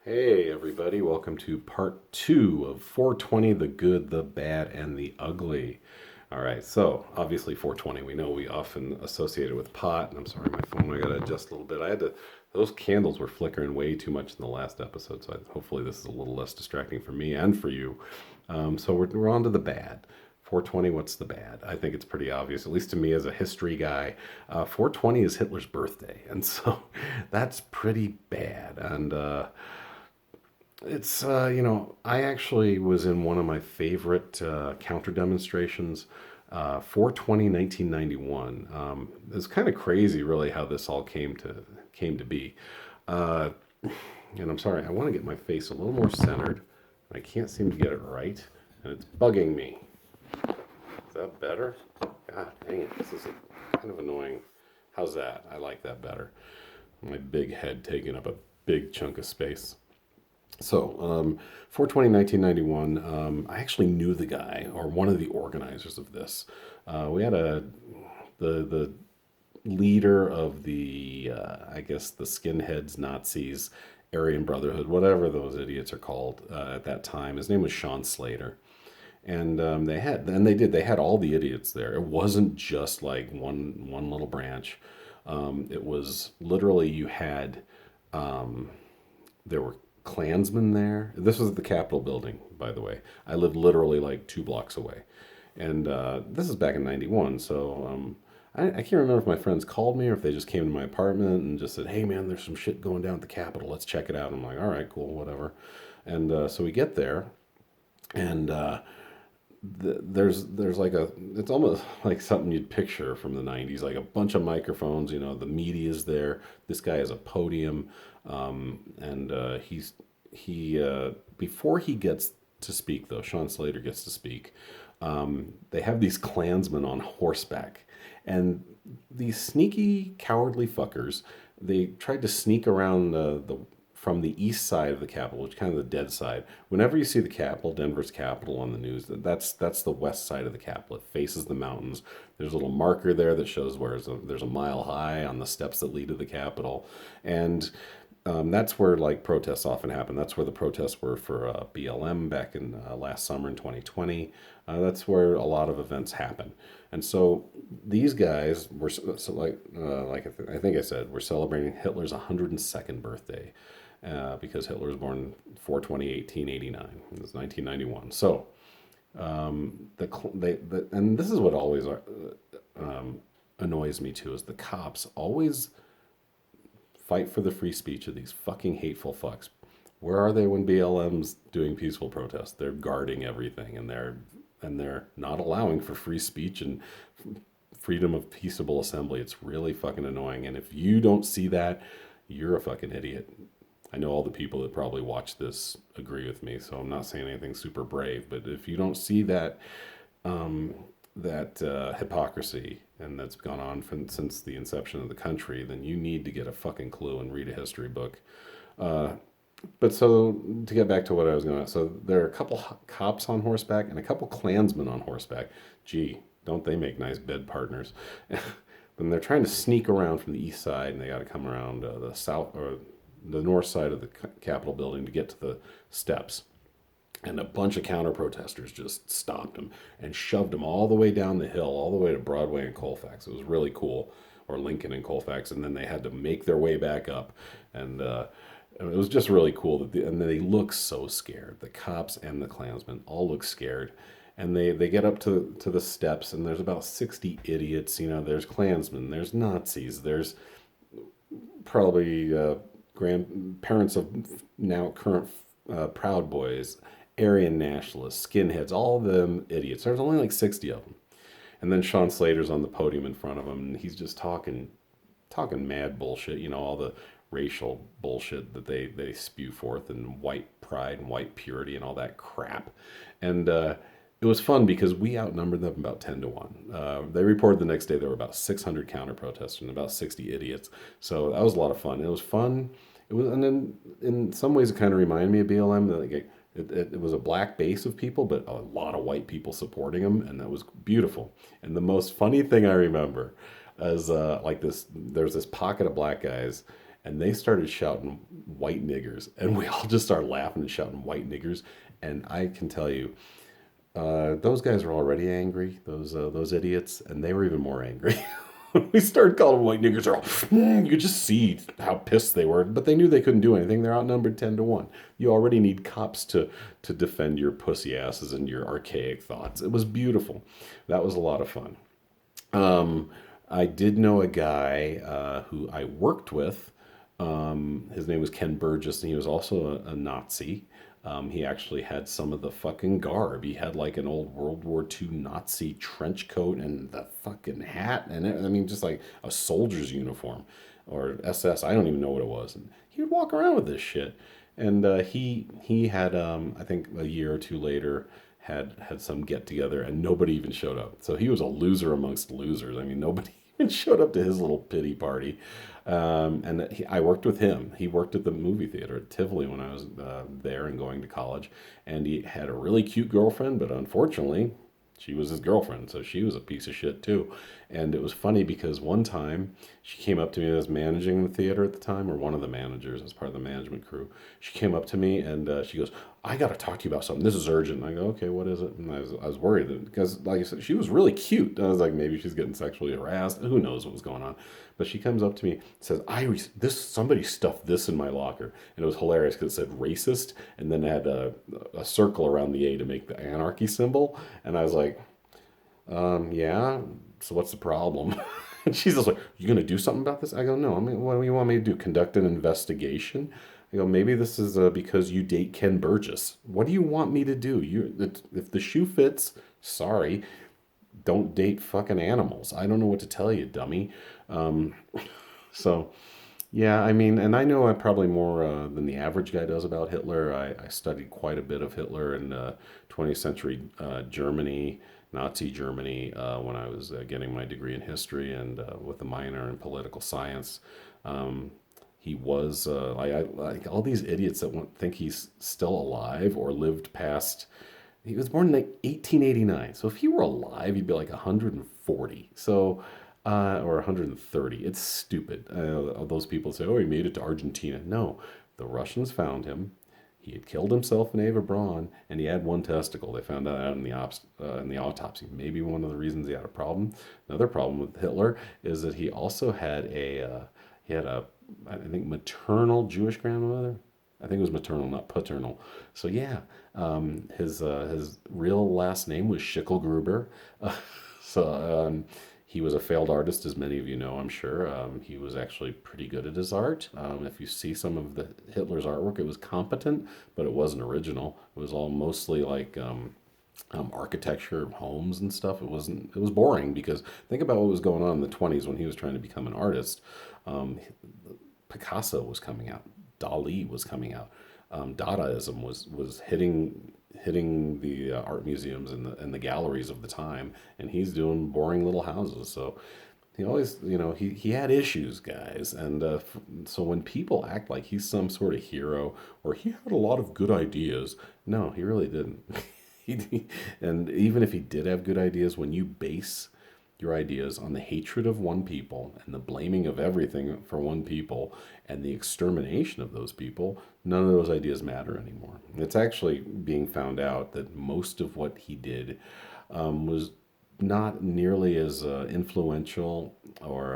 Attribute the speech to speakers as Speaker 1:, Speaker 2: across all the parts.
Speaker 1: Hey, everybody, welcome to part two of 420, the good, the bad, and the ugly. All right, so obviously 420, we know we often associate it with pot. And I'm sorry, my phone, I got to adjust a little bit. Those candles were flickering way too much in the last episode, so hopefully this is a little less distracting for me and for you. So we're on to the bad. 420, what's the bad? I think it's pretty obvious, at least to me as a history guy. 420 is Hitler's birthday, and so that's pretty bad. And I actually was in one of my favorite counter demonstrations, 420 1991. It's kind of crazy, really, how this all came to be. Uh, and I'm sorry, I want to get my face a little more centered. I can't seem to get it right, and it's bugging me. Is that better? God dang it, this is kind of annoying. How's that? I like that better. My big head taking up a big chunk of space. So, 420 1991, I actually knew the guy or one of the organizers of this. We had the leader of I guess, the skinheads, Nazis, Aryan Brotherhood, whatever those idiots are called at that time. His name was Sean Slater. And they had all the idiots there. It wasn't just like one little branch. It was literally you had there were Klansmen there. This was at the Capitol building, by the way. I lived literally like 2 blocks away. And this is back in 91. So I can't remember if my friends called me or if they just came to my apartment and just said, hey, man, there's some shit going down at the Capitol. Let's check it out. And I'm like, all right, cool, whatever. And so we get there, and there's like it's almost like something you'd picture from the 90s, like a bunch of microphones. The media's there. This guy has a podium, and he before he gets to speak, though, Sean Slater gets to speak. They have these Klansmen on horseback, and these sneaky, cowardly fuckers. They tried to sneak around the from the east side of the Capitol, which is kind of the dead side. Whenever you see the Capitol, Denver's Capitol on the news, that's the west side of the Capitol. It faces the mountains. There's a little marker there that shows there's a mile high on the steps that lead to the Capitol, and that's where like protests often happen. That's where the protests were for BLM back in last summer in 2020. That's where a lot of events happen. And so these guys were I think I said, we're celebrating Hitler's 102nd birthday because Hitler was born 4/20/1889. It was 1991. So and this is what always annoys me too, is the cops always fight for the free speech of these fucking hateful fucks. Where are they when BLM's doing peaceful protests? They're guarding everything, and they're not allowing for free speech and freedom of peaceable assembly. It's really fucking annoying. And if you don't see that, you're a fucking idiot. I know all the people that probably watch this agree with me, so I'm not saying anything super brave. But if you don't see that hypocrisy, and that's gone on since the inception of the country, then you need to get a fucking clue and read a history book. Uh, but so to get back to what I was going to, so there are a couple cops on horseback and a couple Klansmen on horseback. Gee, don't they make nice bed partners? Then they're trying to sneak around from the east side, and they got to come around the south or the north side of the Capitol building to get to the steps. And a bunch of counter protesters just stopped them and shoved them all the way down the hill, all the way to Broadway and Colfax. It was really cool, or Lincoln and Colfax, and then they had to make their way back up. And it was just really cool and they look so scared. The cops and the Klansmen all look scared, and they get up to the steps, and there's about 60 idiots. There's Klansmen, there's Nazis, there's probably grandparents of now current Proud Boys, Aryan nationalists, skinheads, all of them idiots. There's only like 60 of them. And then Sean Slater's on the podium in front of him, and he's just talking mad bullshit, all the racial bullshit that they spew forth, and white pride and white purity and all that crap. And it was fun because we outnumbered them about 10 to 1. They reported the next day there were about 600 counter protesters and about 60 idiots. So that was a lot of fun. It was fun. And then in some ways it kind of reminded me of BLM. Like it was a black base of people, but a lot of white people supporting them, and that was beautiful. And the most funny thing I remember is like this. There's this pocket of black guys, and they started shouting white niggers, and we all just started laughing and shouting white niggers. And I can tell you, those guys are already angry, those idiots, and they were even more angry. We started calling them white niggers. They're all, you could just see how pissed they were, but they knew they couldn't do anything. They're outnumbered 10-1. You already need cops to defend your pussy asses and your archaic thoughts. It was beautiful. That was a lot of fun. Um, I did know a guy who I worked with. His name was Ken Burgess, and he was also a Nazi. He actually had some of the fucking garb. He had like an old World War II Nazi trench coat and the fucking hat, and I mean, just like a soldier's uniform or SS. I don't even know what it was. And he would walk around with this shit. And he had I think a year or two later had some get together, and nobody even showed up. So he was a loser amongst losers. I mean, nobody even showed up to his little pity party. I worked with him. He worked at the movie theater at Tivoli when I was there and going to college. And he had a really cute girlfriend, but unfortunately, she was his girlfriend, so she was a piece of shit too. And it was funny because one time she came up to me. I was managing the theater at the time, or one of the managers as part of the management crew. She came up to me and she goes, "I got to talk to you about something. This is urgent." And I go, "Okay, what is it?" And I was worried because, like I said, she was really cute. I was like, maybe she's getting sexually harassed. Who knows what was going on? But she comes up to me and says, this somebody stuffed this in my locker," and it was hilarious because it said racist, and then it had a circle around the A to make the anarchy symbol, and I was like, yeah. So what's the problem? And she's just like, "You gonna do something about this?" I go, "No. I mean, what do you want me to do? Conduct an investigation?" I go, "Maybe this is because you date Ken Burgess. What do you want me to do? If the shoe fits, sorry, don't date fucking animals. I don't know what to tell you, dummy." Um, so yeah, I mean, and I know I probably more than the average guy does about Hitler. I studied quite a bit of Hitler in 20th century Germany, Nazi Germany, when I was getting my degree in history and with a minor in political science. Um, he was like all these idiots that think he's still alive or lived past. He was born in like 1889. So if he were alive, he'd be like 140. So, or 130. It's stupid. Those people say, "Oh, he made it to Argentina." No, the Russians found him. He had killed himself in Eva Braun, and he had one testicle. They found that out in the autopsy. Maybe one of the reasons he had a problem. Another problem with Hitler is that he also had a I think maternal Jewish grandmother. I think it was maternal, not paternal. So yeah, his real last name was Schicklgruber. So he was a failed artist, as many of you know, I'm sure. He was actually pretty good at his art. If you see some of the Hitler's artwork, it was competent, but it wasn't original. It was all mostly like architecture, homes and stuff. It wasn't. It was boring because think about what was going on in the 20s when he was trying to become an artist. Um, Picasso was coming out. Dali was coming out. Dadaism was hitting the art museums and the galleries of the time, and he's doing boring little houses. So he always, he had issues, guys, and so when people act like he's some sort of hero or he had a lot of good ideas, no, he really didn't. And even if he did have good ideas, when you base your ideas on the hatred of one people and the blaming of everything for one people and the extermination of those people, none of those ideas matter anymore. It's actually being found out that most of what he did was not nearly as influential or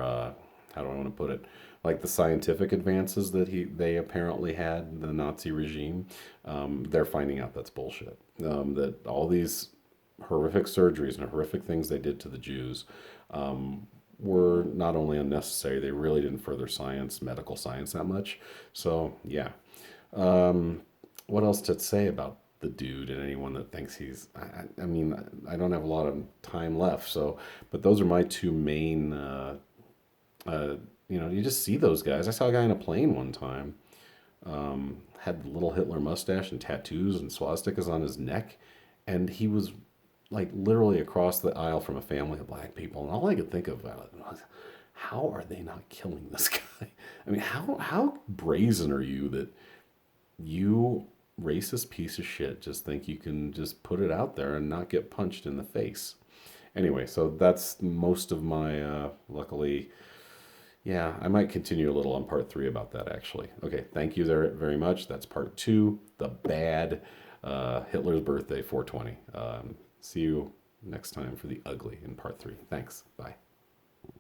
Speaker 1: how do I want to put it? Like the scientific advances that they apparently had, the Nazi regime, they're finding out that's bullshit. That all these horrific surgeries and horrific things they did to the Jews were not only unnecessary, they really didn't further science, medical science, that much. So, yeah. Um, what else to say about the dude and anyone that thinks he's. I mean, I don't have a lot of time left, so, but those are my two main. Uh, you just see those guys. I saw a guy in a plane one time, had the little Hitler mustache and tattoos and swastikas on his neck, and he was like literally across the aisle from a family of black people, and all I could think about it was, how are they not killing this guy? I mean, how brazen are you that you racist piece of shit just think you can just put it out there and not get punched in the face? Anyway, so that's most of my luckily Yeah, I might continue a little on part three about that actually. Okay, thank you there very much. That's part two, the bad Hitler's birthday 420. See you next time for the ugly in part three. Thanks. Bye.